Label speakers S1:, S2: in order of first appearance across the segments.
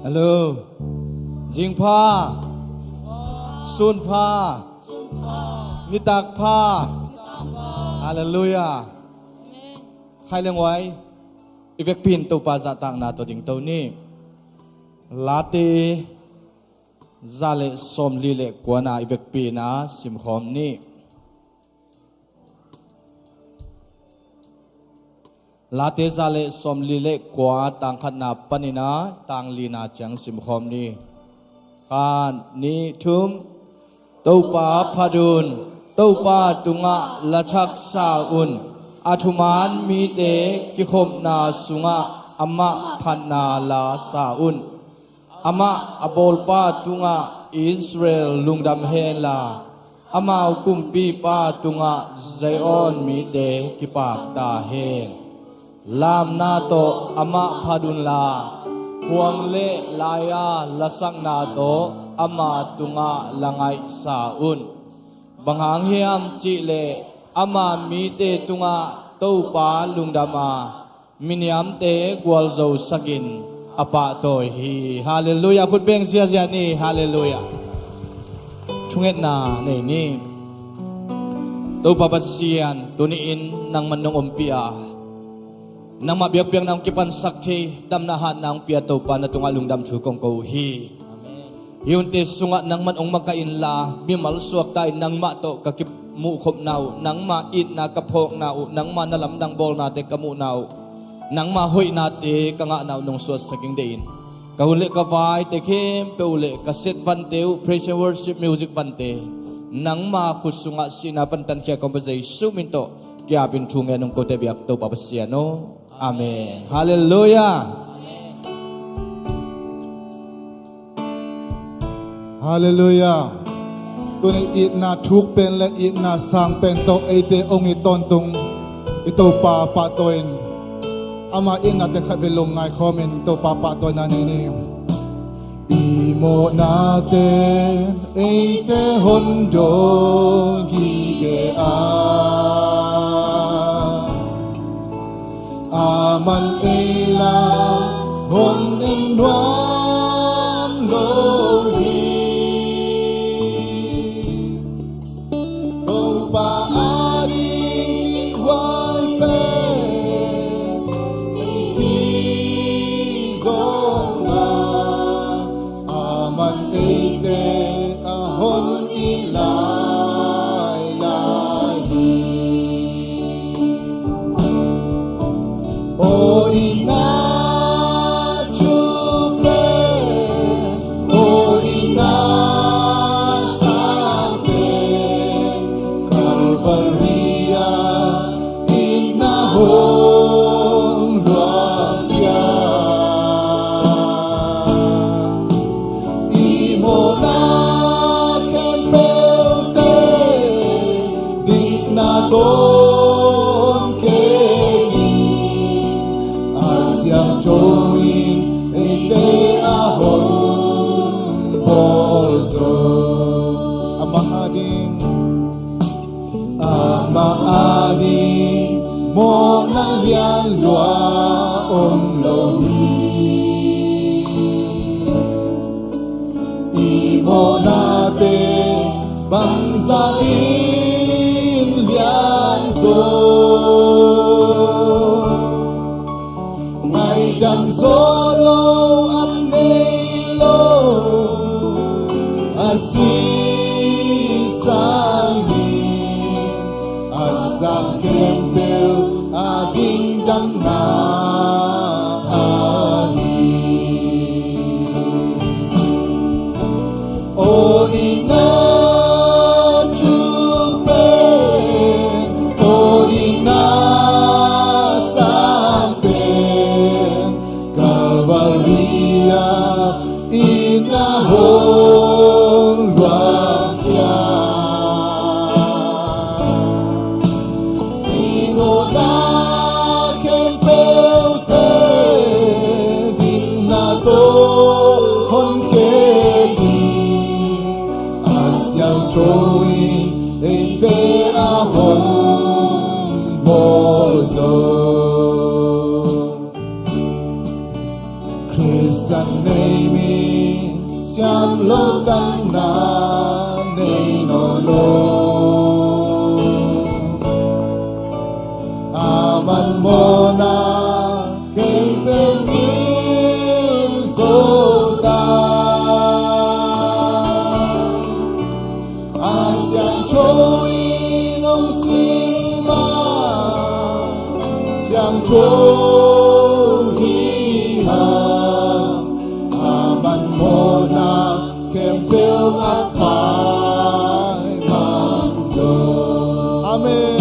S1: Hello, Jing Pa, Sun Pa, Nitak Pa, Hallelujah. Khai leng wai, ivek pin tu pa za tang na to ding to ni. Lati zale som li le kwana ivek pina sim khom ni. Late zale som lile kwa tang khat na panina tang lina chang sim khom ni kan ni thum topa phadun topa tunga lachak saun athuman mi te ki khom na sunga ama phanna la saun ama abol pa tunga Israel lungdam hela ama kumpi pa tunga Zion mi te ki pak ta hen Lam na to ama phadun la huang le laya lasak na to ama tunga langai saun banghang hiam chi le ama mi te tunga to pa lungdama miniam te gwal zo sakin apa to hi hallelujah khut beng sia sia ni hallelujah thunget na nei ni to pa pasian tuni in nang manong ompia nang mabiyak-biyak nang kipan sakti dam na han nang piato pa na tunga lungdam thu kong ko hi yun te sunga nang man ong magkain la bimal suak tay nang ma to kakip mu khop naw nang ma it na kaphok naw nang ma nalam dang bol na te kamu naw nang ma hoi na te kanga naw nong suat saking dein kahule ka vai te khem peule kaset banteu praise and worship music bante nang ma khusunga sina pantan kya composition minto kya bin thunge nong ko te biak to papasiano Amen. Hallelujah.
S2: Hallelujah. Tuni it na thuk pen le it na sang pen to ate ong iton tung ito pa toin. Ama in na te khabilom ngai khomin to pa to na ni. Imo natin ate hondo gi ge a. Aman ela hon en nuam lo hi Tong pa aring iwan pe Hi zonga Aman ete ahon ilay lahi O ina chupe O ina sabe Calvaria ina hong luapya Imo na kemelte di na don Yang join ete ahon bolzo ama ading mo nang yan lua om lohi imo nate bangsa in lian so Dam solo amnelo asisangi asang kempel ading dam na ani o ina chupe o ina Calvaria ina hong luakya Ino na kempelte din na to hon kegi Asyang choin ete ahon bolzo Christ and name siam lo tan na nei no lo aman mo na kay pengin so ta asian trôi nông sinh ma siam trôi hi ha aman mo na kem bel apai manzo amen.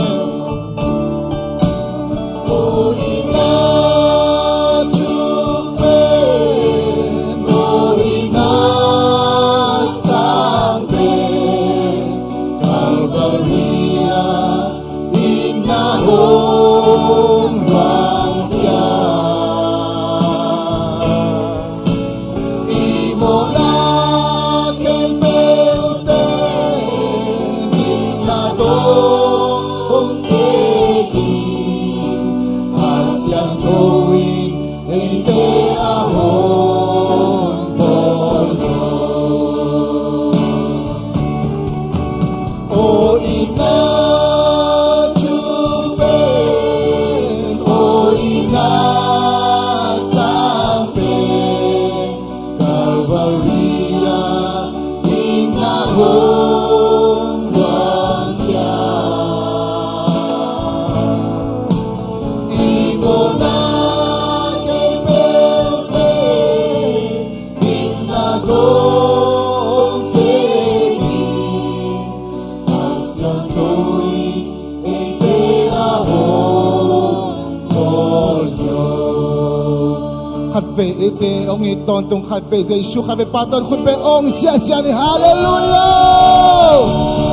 S2: Khát về ete ông ấy tôn tung khát về Giêsu khát về pa tôn khut về ông sia sia ni hallelujah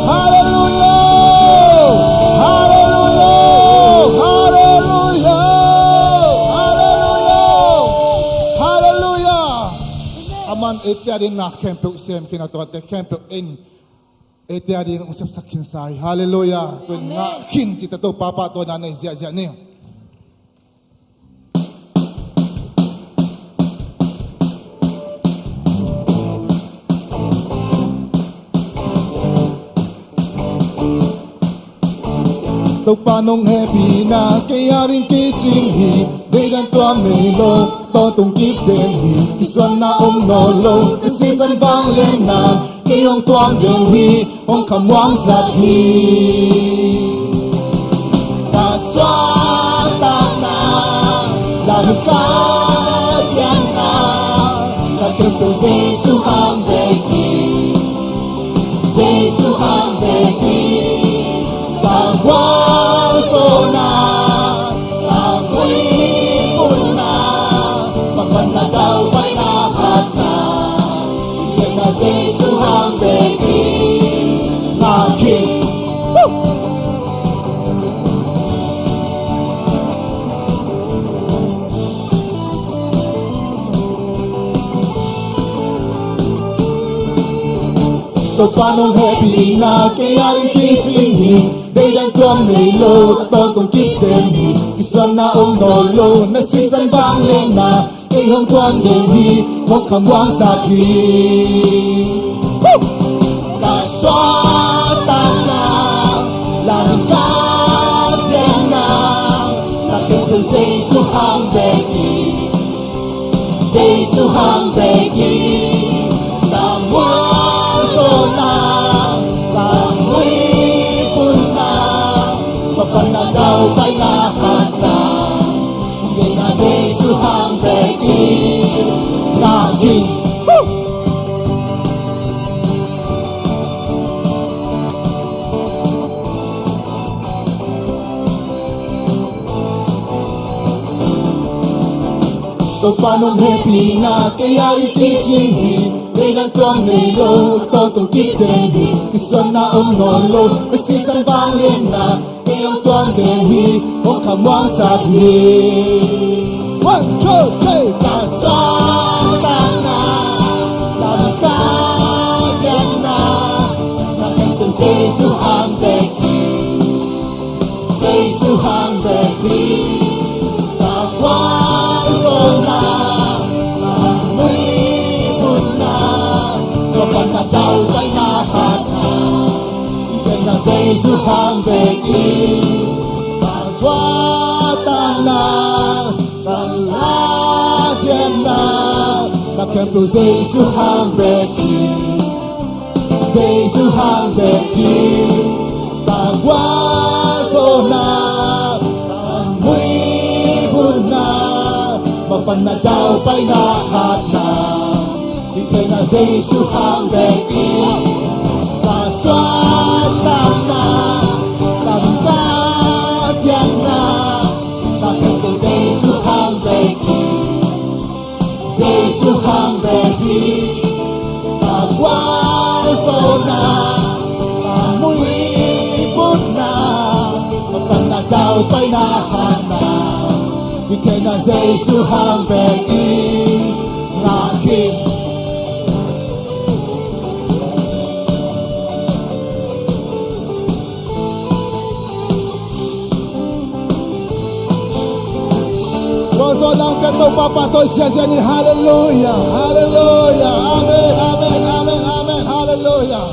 S2: hallelujah hallelujah hallelujah hallelujah hallelujah aman ete ading nak kempuk sem kinato te kempuk in ete ading usap sakin sai hallelujah tun nga khin cita to papa to nanay zia zia ni Tàu pa nông happy na kaya rin kay ching hi Day dan tuam nay lo to tung kip den hi Kiswan na no lo kasi san vang lên na Kay hong tuam den hi hong kamwang sat hi Ta xóa ta na là hư ca tiang na Ta kêu cầu Giêsu hang về hi Giêsu hang về hi Ta quang số na ta quý phun na mà vẫn là đau bay na hạt na chuyện là Giêsu hang về đi na khi Tàu pa nông happy na kaya rin kay ching hi Day dan tuam nay lo to tung kip den hi Kiswan na no lo na si san vang lên na Kay hong tuam den hi hong kamwang sat hi Ta xóa ta na là hương ca tiang na Ta kêu cầu Giêsu hang về hi Giêsu hang về hi Ta quang số na ta quý phun na mà vẫn là đau bay na hạt na Ngày na Giêsu hang về đi na gì Tàu pa nông happy na kaya rin kay ching hi Day dan tuam nay lo to tung kip den hi Kiswan na no lo kasi san vang lên na Kay hong tuam den hi hong kamwang sat hi 1, 2, 3 Ta xóa ta na là hương ca tiang na Ta kêu cầu Giêsu hang về hi Giêsu hang về hi Ta quang số na ta quý phun na Giêsu hàng về đi và xóa tan na tan la thiên na ta kèm tu Giêsu hàng về đi Giêsu hàng về đi ta qua số na ta nguy buồn na mà phần na đau bay na hạt na đi chơi na Giêsu hàng về đi và xóa tan na tan ca thiên na ta kèm tu Giêsu hàng về đi Giêsu hàng về đi ta qua số na ta mũi bút na mà phần na đau bay na hạt na đi chơi na Giêsu hàng về đi ngã kim Wazo lang kato papatoy siya ni hallelujah, hallelujah, amen, amen, amen, amen, hallelujah.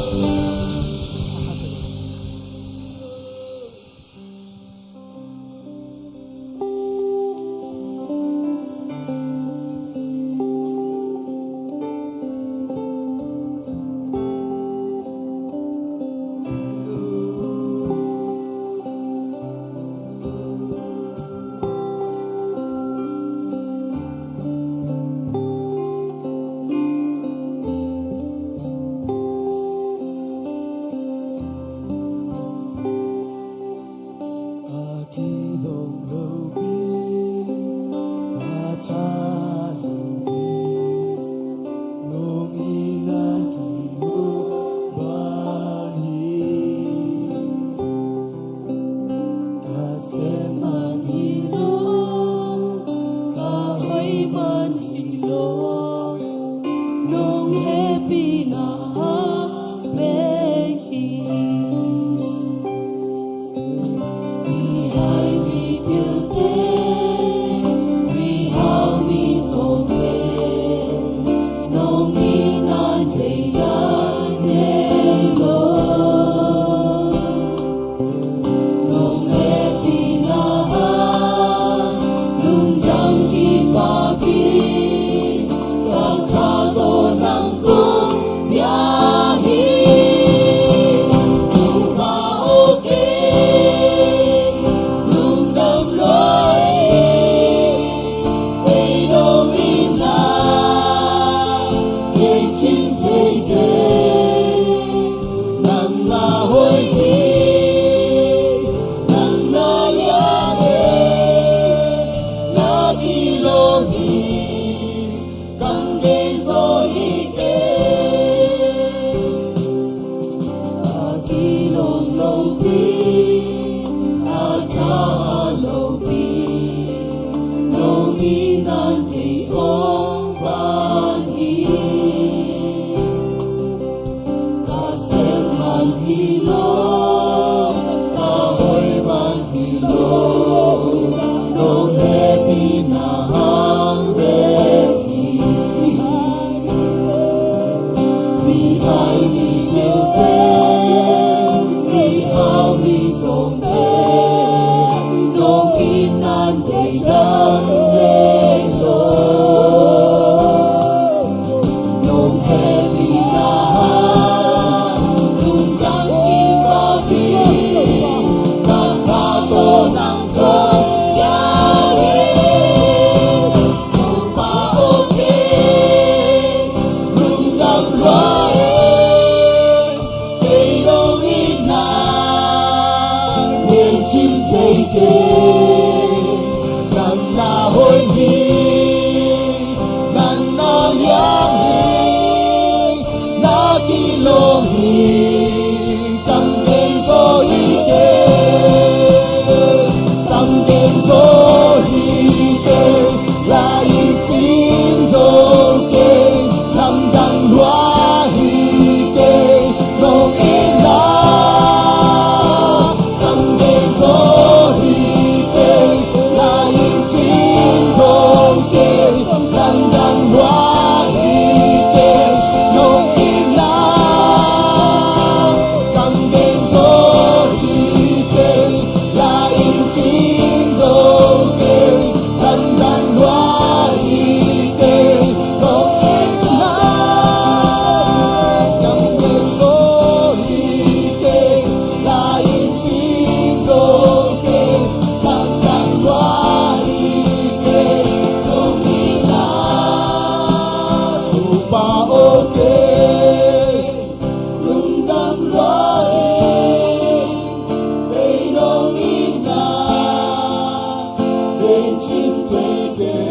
S2: bên chim thấy kề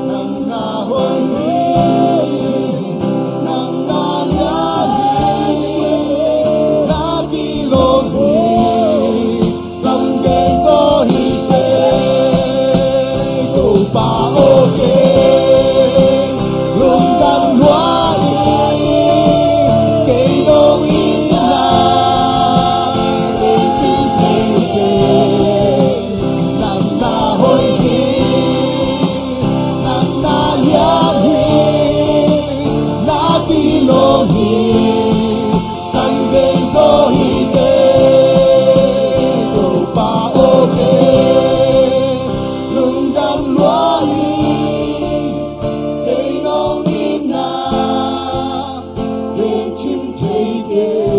S2: nắng na hôi nắng na nhã na kỳ lô lòng kề gió hi kề tu pa ô kề luôn đang hoa kề đâu ý na bên chim thấy kề nắng na hôi nắng na nhã na kỳ lô tăng bên gió hi tu pa ô lung đam loa cây nông ít na bên chim thấy kề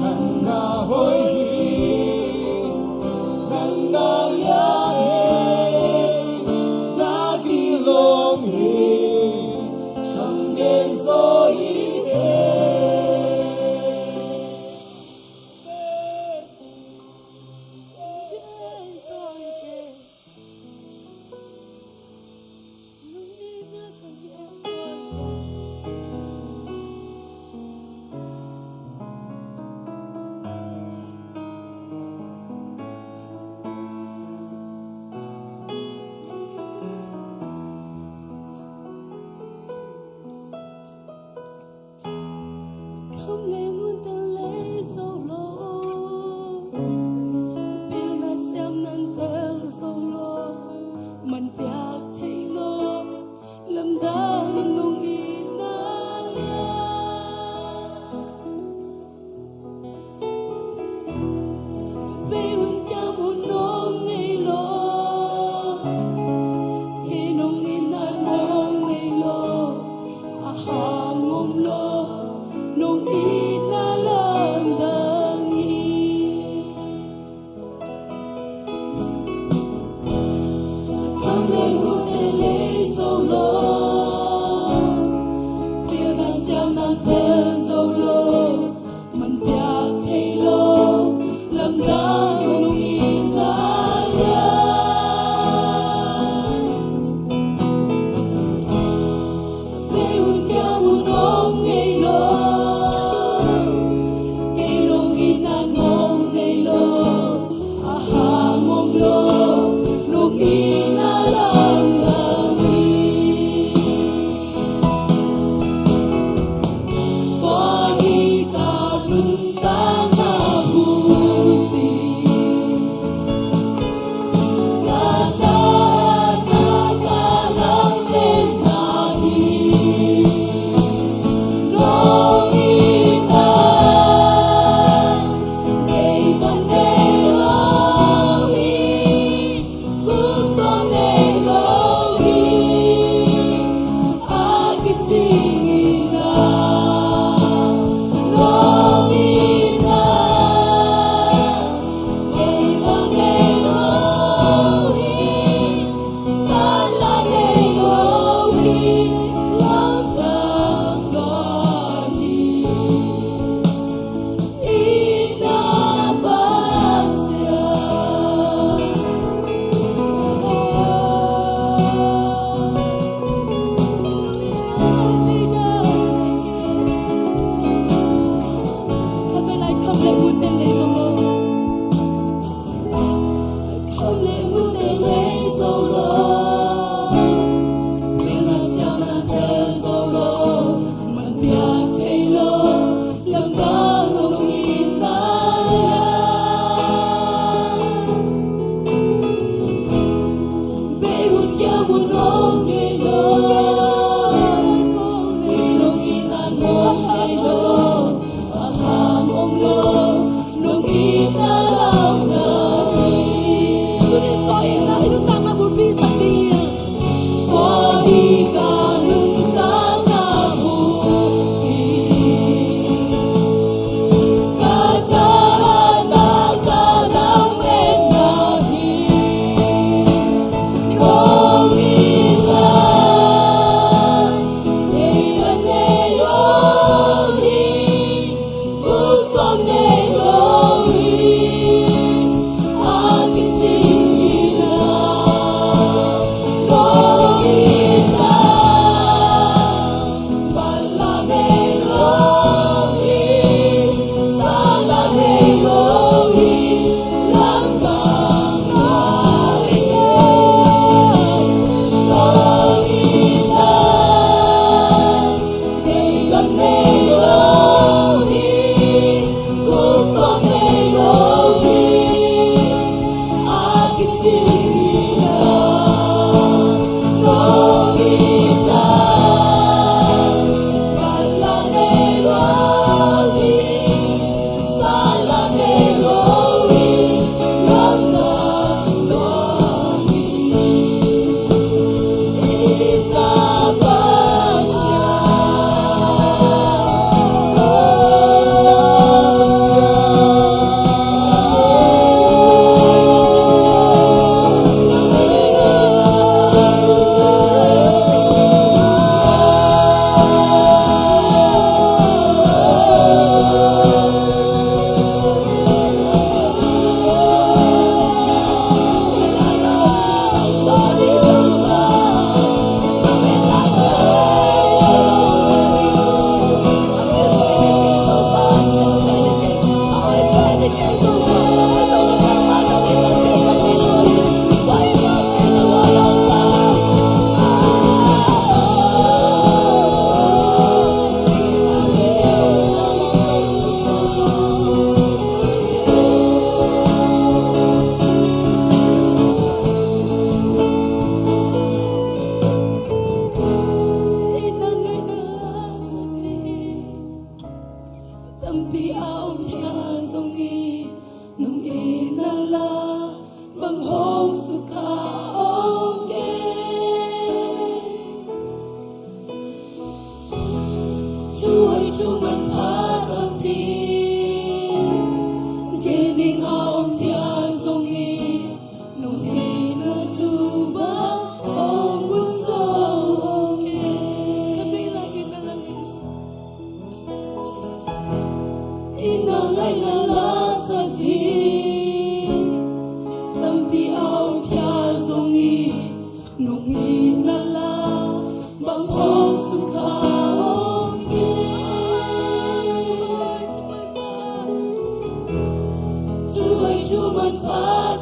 S2: nắng na hôi nắng na nhã na kỳ lô thầm đêm gió ít
S3: Không lẽ muốn tên lấy dấu lô Biết là xem nên tên dấu lô Mình biết thấy lô Lâm đang nông ý na ya Vì hương cam hôn nông ngây lô Khi nông ý na nông ngây lô Aha ngôm lô nung ina lang dangi Kam lên ngút tên lấy dấu lô Biết là xem nàng tên dấu lô Mình biết thấy lô Lâm đang nung ina ya Bê hôn keo hôn ôm ngây lô Hãy subscribe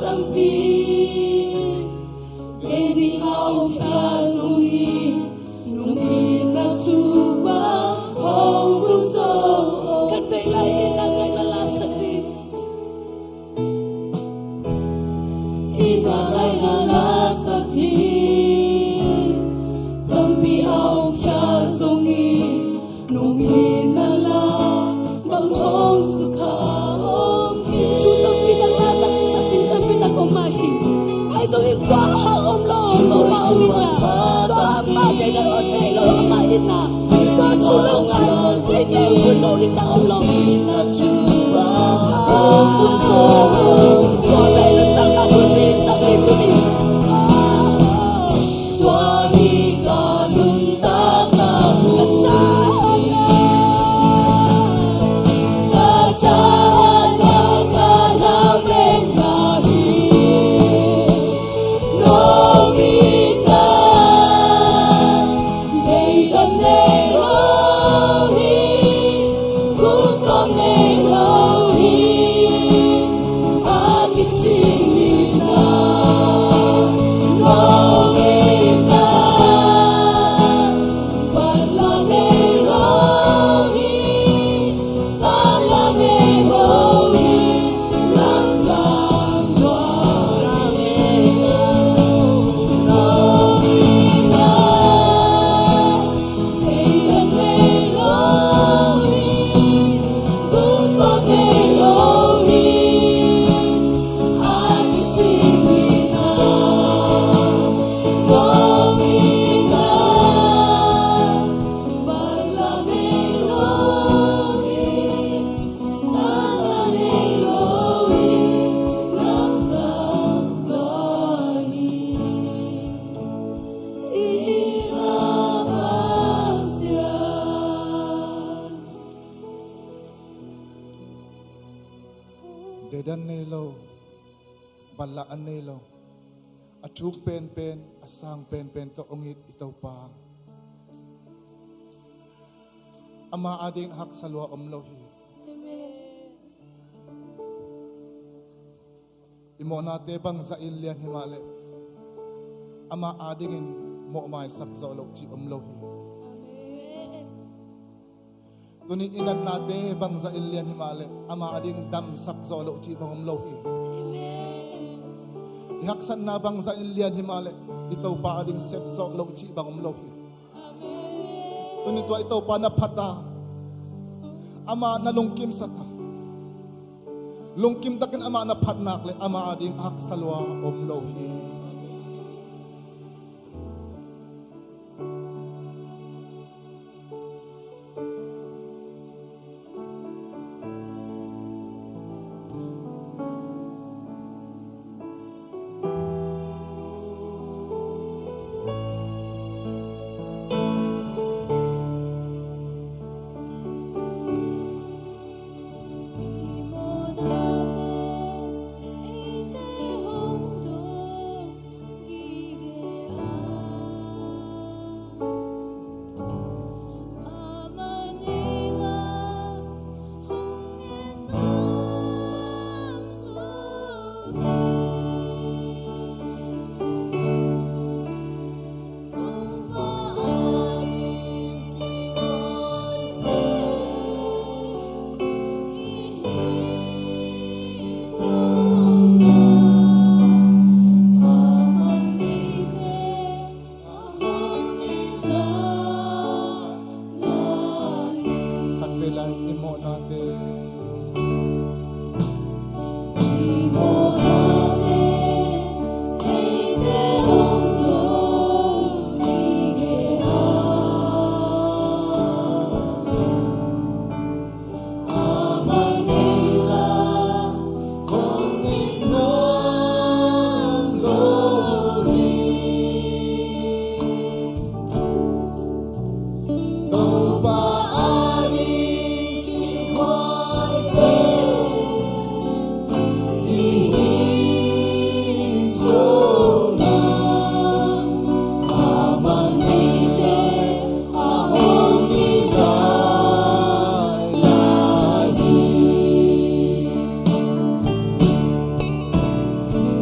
S3: tâm bi để đi ao pha zongi nung in na tu ba hong ru so kan pe lai na ngai na la sa đi iba lai na la sa thi tâm bi ao pha zongi nung in na la bang hong su kha chu tâm bi na la ta sa tin tâm bi ta ko mai ai zo in qua ha om lo lo ma wi na to ma de na on ne lo ma in na to chu lo nga se te ku zo ni ta om lo na chu ba ku zo ko lai na ta na bu ni sa ni tu ni wa ni ka lun ta na ka cha na ka na me na hi no mi ta dei da ne lo hi ku to ne lo hi a ki chi ni na no mi ta ba la ne lo hi sa la ne lo hi lang gang lo la ne lo no mi ta dei da ne lo hi ku to ne lo hi a ki chi ni na no mi ta ba la ne lo hi sa la ne lo hi lang gang lo hi ira pasya
S2: Dedan nelo, balaan nelo, atuk pen asang pen to ungit itaw pa. Ama ading hak salwa omlohi. Imo nate bang sa ilian himale. Ama adingin mo may saksolok chi omlohi. Tuning inad nate bang sa ilian himale. Ama ading dam saksolok chi bang omlohi. Ihaksan na bang sa ilian himale. Itaw pa ading sepsolok chi bang omlohi. Tunito itaw pa napata. Ama nalungkim sa ta. Lungkim takin ama napatnakle. Ama ading hak salwa omlohi.
S3: Imo date ite hong do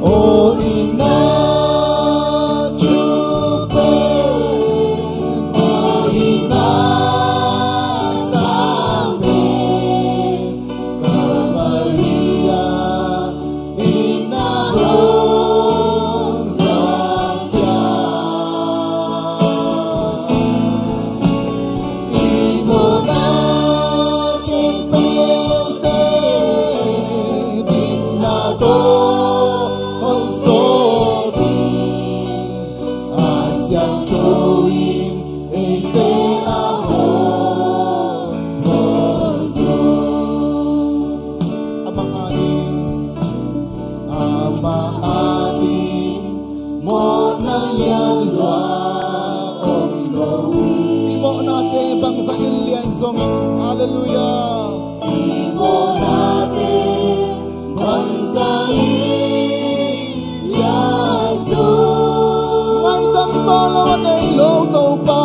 S2: O ina chupin, o ina samin, Maria ina hong raja. Imo na kipelte, binato hong sotin, asyang chowin ite ako morzo. Ama-aning mo na yan laong lawi. Ibo natin bang sa ilian zongin. Hallelujah. Ibo natin bang sa ilian zong. Ngay dang solo anay loto pa.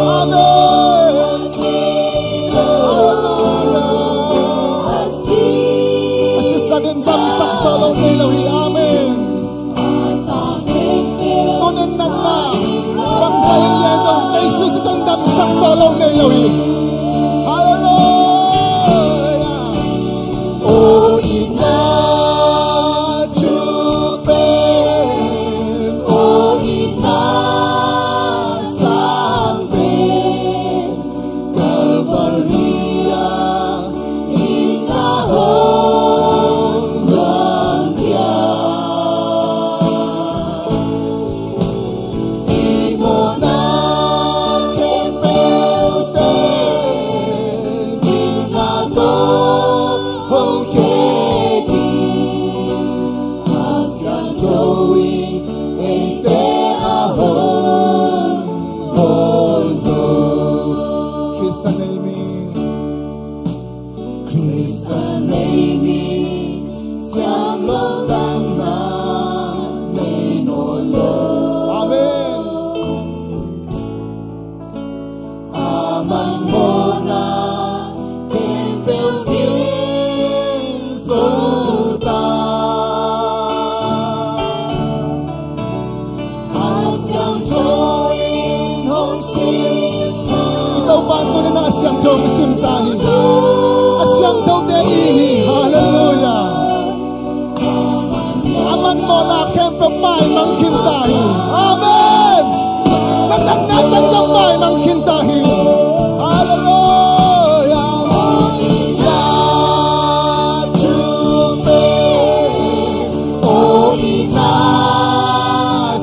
S2: Amen. Hallelujah. Asisagin bagsak solo nilawi. Amen. Tunan na na. Bang sa ilian zong sa Jesus itong bagsak solo nilawi. Hallelujah. O ina chupin, o ina sangpin, Kalvaria ina hong raja. Imo na kepelte, binato hong keki, asyang chowin ite ahon bolso. Kristanemi, siyang longgang na menolo. Amen. Aman mo na tempel din sultan, asyang chowin hong simta. Ikaw ba ito na asyang chowin simtahin? Asyang chowin. Hallelujah. Aman mo na kempel pay mangkintahin. Amen. Nananatan sa pay mangkintahin. Hallelujah. Ina chupin, o ina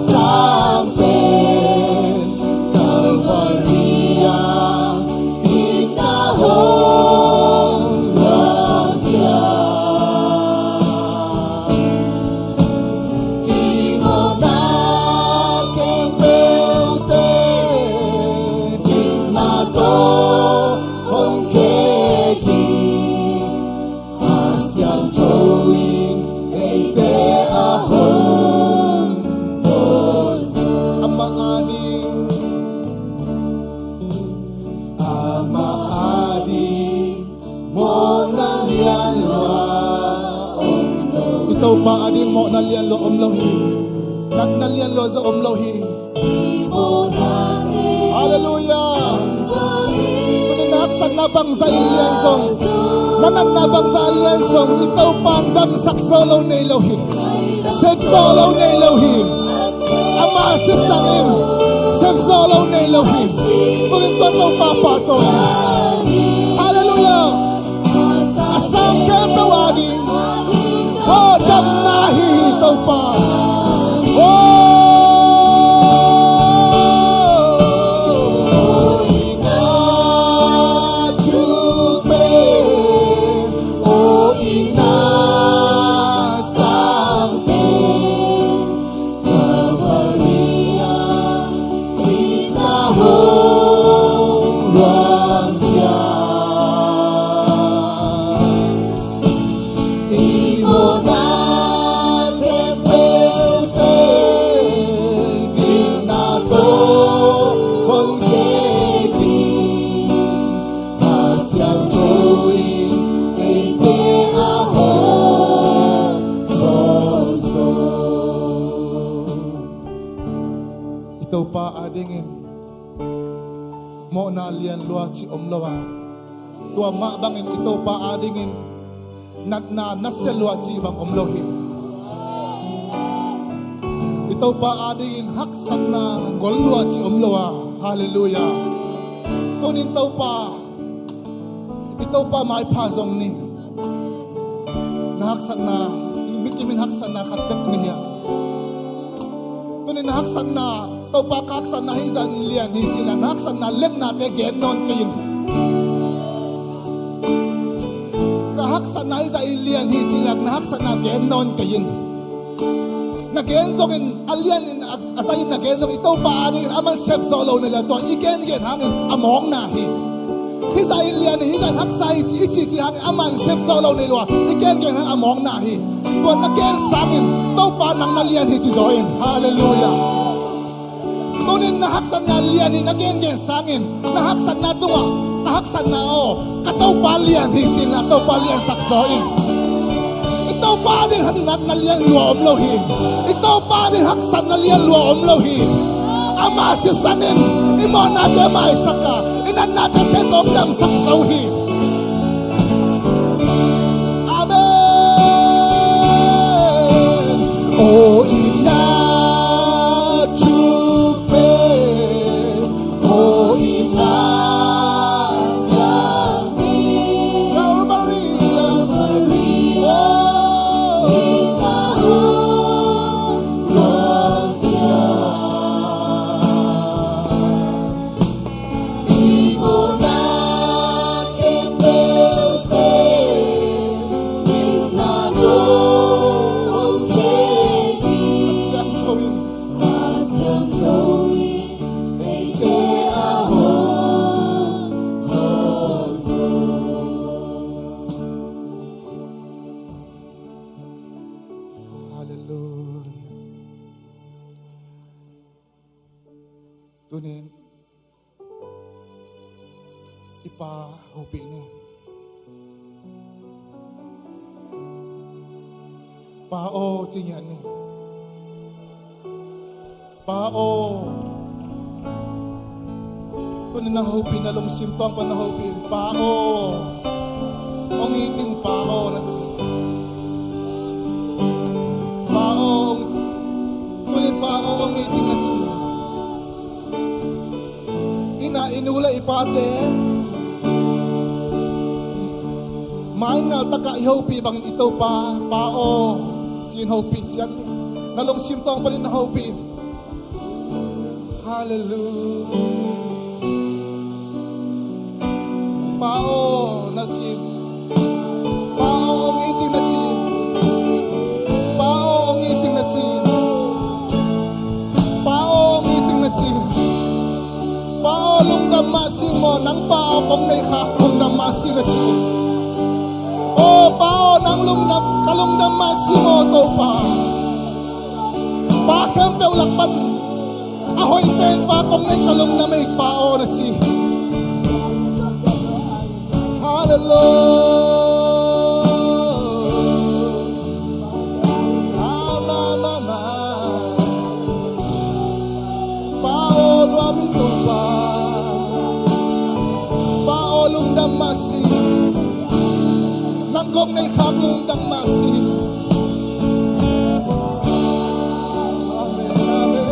S2: sangpin, Kalvaria ina hong raja. Imo na kepelte, binato hong keki, asyang chowin ite ahon bolso. Ama-aning mo na lian loong lohi. Ito pa ading mo na lian loong lohi. Nalian lo sa omlohi. Hallelujah. Kuninaksan na bang sa ilian song. Nananabang sa ilian song. Ito pandam saksolo na ilohi. Set solo na ilohi. Ama asistanin. Set solo na ilohi. Kunito itong papato. Hallelujah. Asang kembawadi. Oh, damnahi ito pa. Hallelujah. ito pa adingin mo na lian lua chi omlawa tua ma bangin ito pa adingin nat na naselwa chi bang omlohi ito pa adingin haksan na golwa chi omlawa hallelujah tunin ito pa mai pa zong ni nahaksan na mikimin haksan na katek niya tunin haksan na tau pa kaksan na hizan lian hi chila nahaksan na len na te gen non kayin kahaksan na hiza ilian hi chila nahaksan na gen non kayin na gen zongin alian asay na gen zong ito pa anin aman sep solo nila to igen hangin among na hi hiza ilian hiza haksay ichi hangin aman sep solo nila igen hang among na hi to na gen sangin tau pa nang nalian hi chi zoin hallelujah tunin nahaksan na lian hi nagen sangin nahaksan na tunga nahaksan na kataw pa lian hi chila tau pa lian saksoin ito pa din hanat na lian luwa omlohi ito pa din haksan na lian luwa omlohi ama sisanin imo natin maisaka inan natin ketong dam saksohi amen o ina chupe o ina tunin ipa hobi ni pao tingyan ni pao tunin na hobi na long simpang pa na hobi pao ongiting pao na si pao tunin pao ongiting na si inula ipate main na taka ihopi bang ito pa pao sin hopi diyan nalong simtong pa rin na hopi hallelujah pao na sim pao ang iting na sim pao ang iting na sim pao ang iting na sim pao lung damasi mo nang pao kong may kakong damasi na chi o pao nang kalung damasi mo to pa kempe ulakpan ahoy pen pa kong may kalung na may pao na chi hallelujah damasi langkong na ikamong damasi amen amen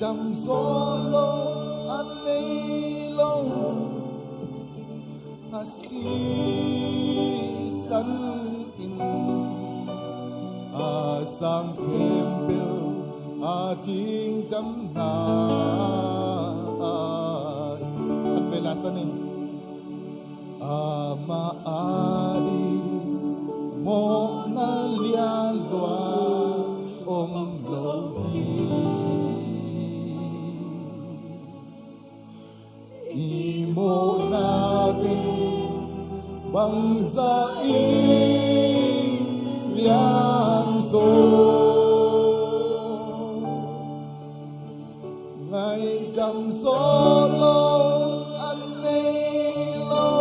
S2: dam solo at nilo asisan in asang kembel ading damna kan belasan ni amaadi ating bangsain lianso. Ngay dam solo anelo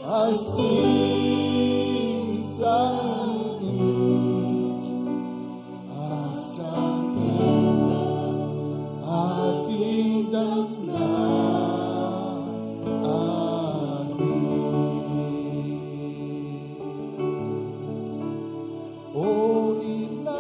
S2: asisan asakin ating damna O ina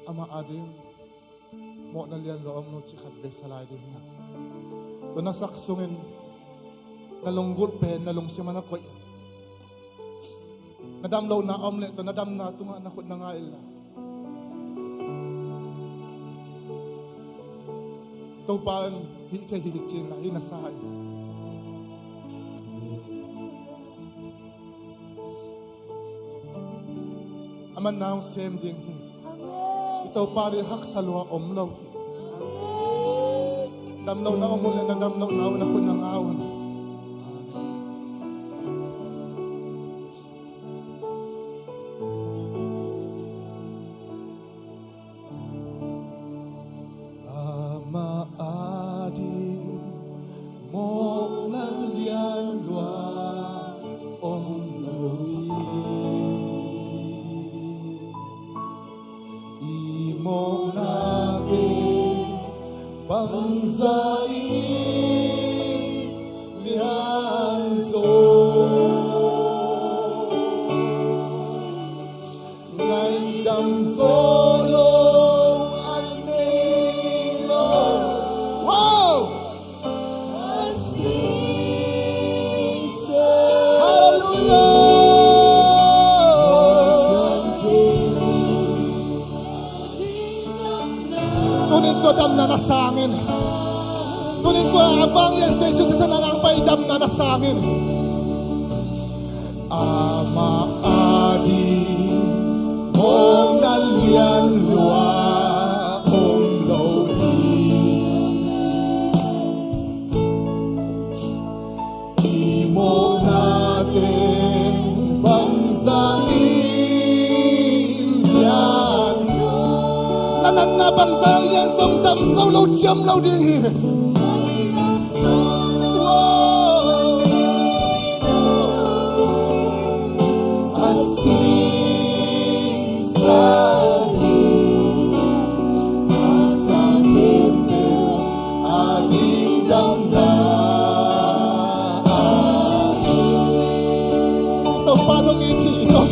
S2: Ama adim mo na liyan loom no chikat besalay din niya. To nasaksungin nalunggut pen nalungsiman ako. Nadamlaw na omle to nadam na tunga na kod na ngail na. To pan hikay hikichin na hinasahay. Aman na same din. Ito pari hak sa luha omlaw. Damlaw na omula na damlaw na awon ako ng awon. Ama adi mo nan lian lua omlaw. Imo natin bangsain lianso. Ngay dam solo anelo. Wow! Tunin ko dam na nasangin. Tunin ko ang abang yan sa Jesus sa nangangpay dam na nasangin. Ama adi mong nalian lua om lori. Imo natin bangsain yan. Nanan na bangsa lian song tam sau lâu chiam lâu đi.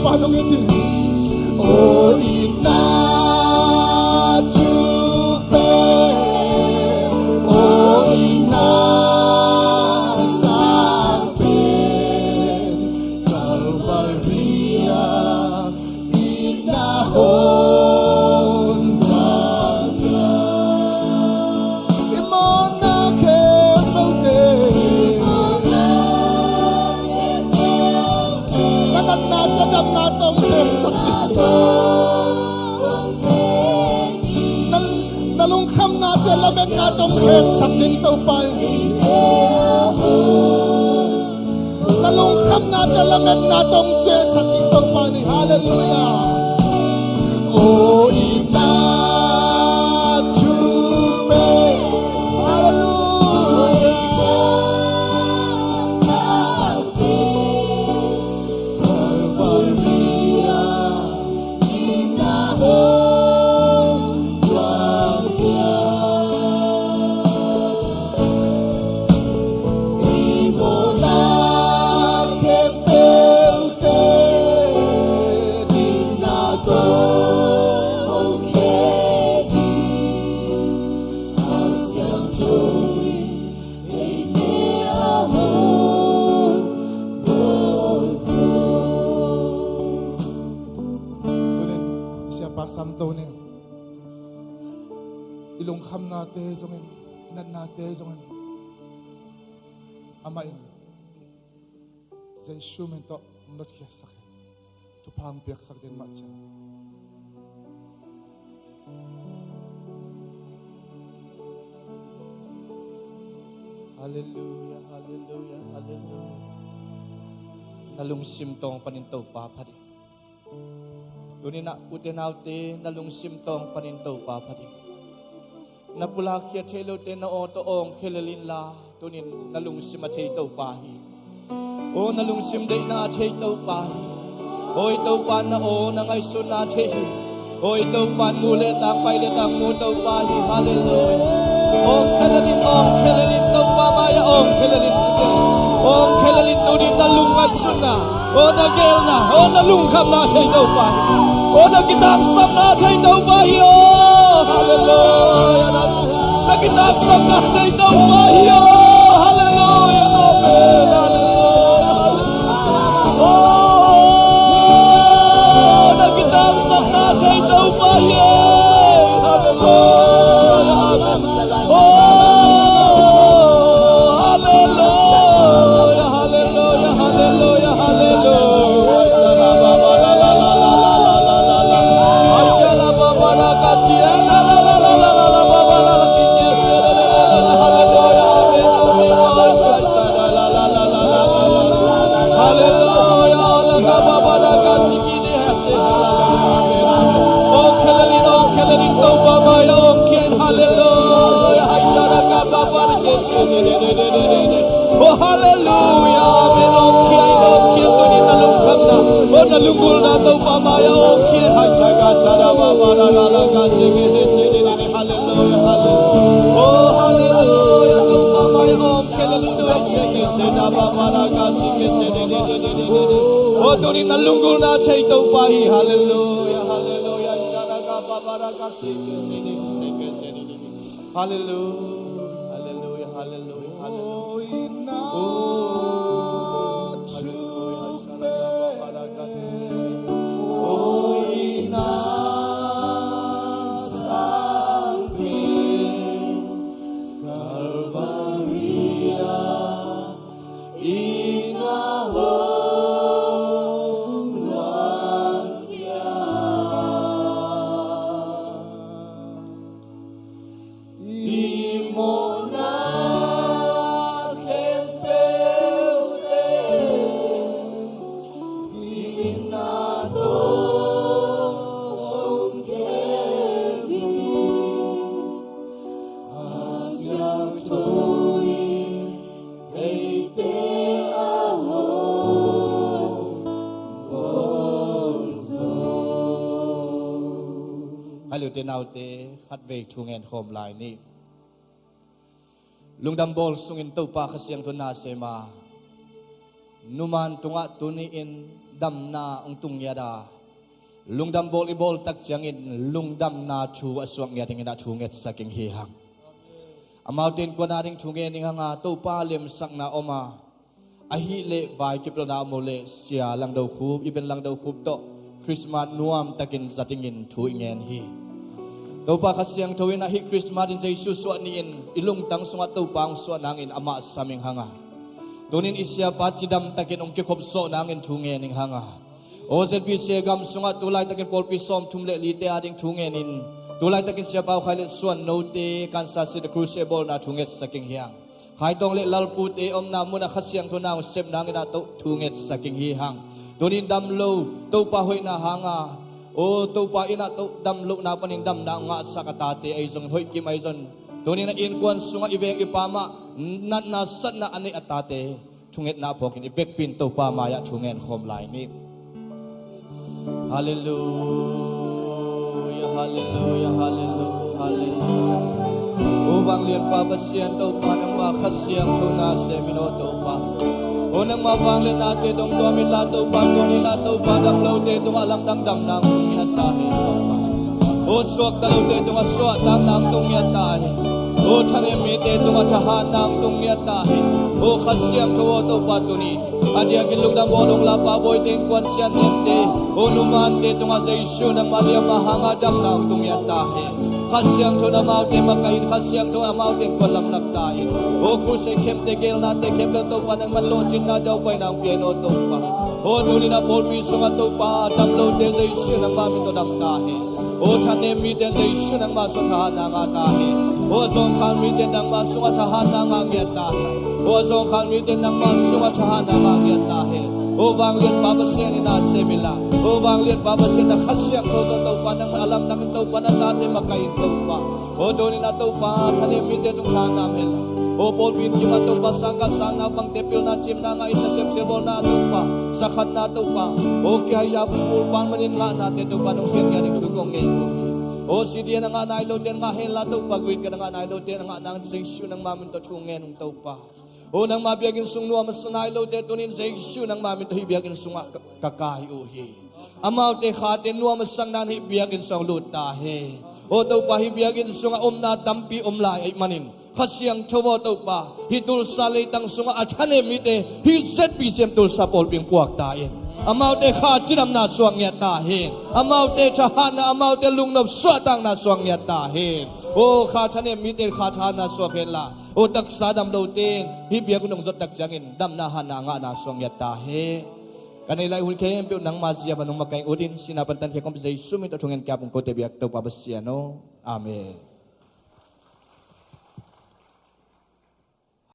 S2: Panong iti, o ina chupe, o ina sapen, Calvaria inahon baga, imona kefaude. Nadam natong sakit. Nalungkam natin lamet natong sakit ito pa. Nalungkam natin lamet natong sakit ito pa. Hallelujah. O ina chupe. Hallelujah. kham to ne ilong kham na te zongin nat na te zongin ama in zai shumen to not khia sak tu phang piak sak den ma chen
S1: Hallelujah, hallelujah, hallelujah. Nalungsim tong panintaw pa pari. Tunin na putinawte nalungsim tong panintaw pa pari. Napulak ya telo te na oto ong kilalin la. Tunin nalungsim at tayo pahi. O nalungsim day na tayo pahi. O ito pa na o nangay sunate. O ito pa mulit ang pailit ang mutaw pahi. Hallelujah. Om kelalin tau pamaya om kelalin om kelalin tunin nalungan suna o nagel na o nalungkam na tay tau pa o nagitaksam na tay tau pa yo hallelujah nagitaksam na tay tau pa yo hallelujah amen oh nagitaksam na tay tau pa yo hallelujah amen. Oh, hallelujah, hallelujah, hallelujah, hallelujah. La la la la la la la la la la. Ajala baba na katia la la la la la la baba la kinya sere la la la hallelujah, amen, amen. Ajala la la la la la la. Hallelujah, la baba na kasikini hase la la amen. Oh, kelelin to baba ya om ken hallelujah. Oh hallelujah, amen. Okay, tunin nalungkam na. Oh nalungkul na to pamaya. Okay, hasaga sada baba la la la kasi sige hallelujah, hallelujah. Oh hallelujah, to pamaya. Okay, lalito ay sige sada baba la kasi sige. Oh tunin nalungkul na chay to pahi. Hallelujah, hallelujah. Sada baba la kasi sige. Hallelujah. Hallelujah, hallelujah, hallelujah. Oh, Halo tenaute khat ve thungen khom lai ni lungdam bol sungin to pa khasyang tuna sema numan tunga tuni in damna ong tungyada lungdam bol ibol tak changin lungdam na thu aswang ya tingina thunget saking hihang amautin ko na ding thungen ning hanga to pa lem sakna oma ahile vai kiplona mole sia lang do khub iben lang do khub to Christmas nuam takin zatingin thu ingen hi Topa kasyang tawin na hi Christmas din sa isuswa niin ilung tang sungat topa ang suwa nangin ama saming hanga. Tunin isya patsidam takin ong kikopso nangin tungen ning hanga. O selpi siya gam sungat tulay takin polpisom tumle lite ading tungenin. Tulay takin siya pao kailit suwan note Kansas City Crucible na tunget saking hiyang. Kahit tong le lalpute om na muna kasyang tunang sep nangin na tunget saking hihang. Tunin damlo topa hoy na hanga. O to pa ina to damlo na panindam na nga sa katate ay zong hoy kim ay zon doni na inkuan sunga ibeng ipama nat na sat na ani atate tunget na pokin ibek pin to pa maya tungen home line ni hallelujah hallelujah hallelujah hallelujah ubang lian pa basyan to pa ng makasiyang tuna semino to pa Unang mabanglit natin itong tuwamit lato pa, tuwamit lato pa, damlote itong alam dangdam ng tungyan tayo. Uswak dalote itong aswak ng tungyan tayo. O tanimit itong atahan ng tungyan tayo. O kasyang tuwa to pa tunin. Adia gilung na bolong lapa boy ting kwan siya nente. O numante tunga sa isyu ng Maria mahangadam na utong yatahe. Kasyang to na maute makain, kasyang to na maute kolam nagtain. O kusay kemte gel nate kemte to pa ng manlochin na daw pa'y ng piano to pa. O tuloy na polpiso nga to pa, tamlo de sa isyu ng mami to namtahe. O tanem miten sa isyu ng masotahan ng atahe. O zong kalmitin ng masungasahan ng angyatahe. O zong kalmitin ng masungasahan ng angyatahe. O banglit babasyan na semila. O banglit babasyan na kasyang to pa ng alam ng to pa na dati makainto pa. O doon na to pa tanim miten itong sanamil. O polpin kima to pa sangka sana pang tepil na chim na nga itasepsibol na to pa. Sakat na to pa. O kaya pulpan manin nga natin to pa nung pingyaring tugong ngayon. O si dia na nga nailo din nga hela to pagwid ka na nga nailo din nga nang sa isyu ng mamin to tungen ng to pa. O nang mabiyagin sungnuwa mas nailo din to nin sa isyu ng mamin to hibiyagin sunga kakahiuhi. Amaw te khatin nuwa masang nan hibiyagin sa lutahe. O to pa hibiyagin sunga na dampi umlay ay manin. Kasyang tawa to pa hitul salitang sunga at hanemite hizet bisem tul sa polping puwak tayin. Amaw te khatinam na suang yatahin. Amaw te chahana amaw te lungnob suatang na suang yatahin. O khatane mite khatana suakela. O taksadam lautin hibiyag nung zot dagjangin dam na hana nga na suang yatahin. Kanilay hulkayem piu nang masya banung makai udin sinapantan kaya kompensay sumit atungin kaya pong kote biyak to pabasyano. Amen.